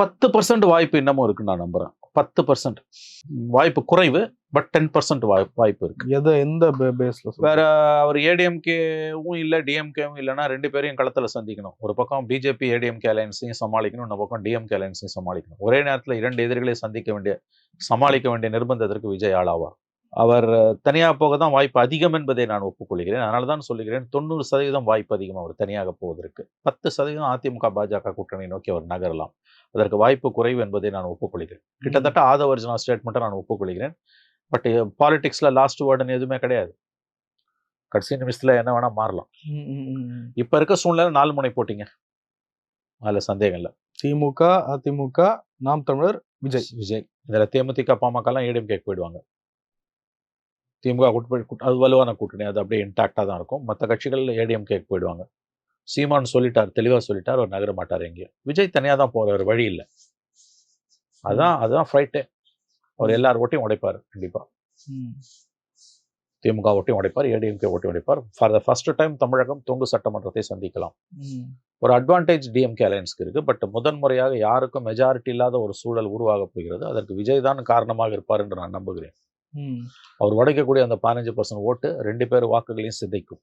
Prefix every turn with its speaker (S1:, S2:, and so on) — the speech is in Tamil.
S1: 10% வாய்ப்பு இன்னமும் இருக்குன்னு நான் நம்புறேன். 10% வாய்ப்பு குறைவு. பட் 10% வாய்ப்பு இருக்கு.
S2: எந்த பேஸ்ல
S1: வேற அவர் ஏடிஎம்கேவும் இல்ல, டிஎம்கேவும் இல்லைன்னா 2 பேரையும் களத்துல சந்திக்கணும். ஒரு பக்கம் பிஜேபி ஏடிஎம்கே அலையன்ஸையும் சமாளிக்கணும், இன்னொரு பக்கம் டிஎம்கே அலையன்ஸையும் சமாளிக்கணும். ஒரே நேரத்தில் 2 எதிரிகளை சமாளிக்க வேண்டிய நிர்பந்தத்திற்கு விஜய் ஆளாவார். அவர் தனியாக போக தான் வாய்ப்பு அதிகம் என்பதை நான் ஒப்புக்கொள்கிறேன். அதனால தான் சொல்லுகிறேன் 90% வாய்ப்பு அதிகம் அவர் தனியாக போவதற்கு. 10% அதிமுக பாஜக கூட்டணி நோக்கி அவர் நகரலாம். அதற்கு வாய்ப்பு குறைவு என்பதை நான் ஒப்புக்கொள்கிறேன். கிட்டத்தட்ட ஆதவர்ஜனா ஸ்டேட்மெண்ட்டை நான் ஒப்புக்கொள்கிறேன். பட் பாலிடிக்ஸ்ல லாஸ்ட் வேர்டுன்னு எதுவுமே கிடையாது. கடைசி நிமிஷத்துல என்ன வேணா மாறலாம். இப்ப இருக்க சூழ்நிலை 4 முனை போட்டிங்க, அதுல சந்தேகம் இல்லை.
S2: திமுக, அதிமுக, நாம் தமிழர், விஜய்.
S1: இதுல தேமுதிக, பாமக எல்லாம் ஏடிஎம்கேக்கு போயிடுவாங்க. திமுக அது வலுவான கூட்டணி, அது அப்படியே இன்டாக்டா தான் இருக்கும். மற்ற கட்சிகள் ஏடிஎம்கேக்கு போயிடுவாங்க. சீமான் சொல்லிட்டார், தெளிவா சொல்லிட்டார், அவர் நகர மாட்டார் எங்கேயும். விஜய் தனியா தான் போறாரு, வழி இல்லை. அதுதான் ஃப்ரைட்டே. அவர் எல்லார் ஓட்டையும் உடைப்பார் கண்டிப்பா. திமுக ஓட்டையும் உடைப்பார், ஏடிஎம்கே ஓட்டையும் உடைப்பார். ஃபார் த ஃபர்ஸ்ட் டைம் தமிழகம் தொங்கு சட்டமன்றத்தை சந்திக்கலாம். ஒரு அட்வான்டேஜ் டிஎம்கே அலையன்ஸ்க்கு இருக்கு. பட் முதன்முறையாக யாருக்கும் மெஜாரிட்டி இல்லாத ஒரு சூழல் உருவாக போகிறது. அதற்கு விஜய் தான் காரணமாக இருப்பார் என்று நான் நம்புகிறேன். அவர் உடைக்கக்கூடிய அந்த 15% ஓட்டு 2 பேர் வாக்குகளையும் சிதைக்கும்.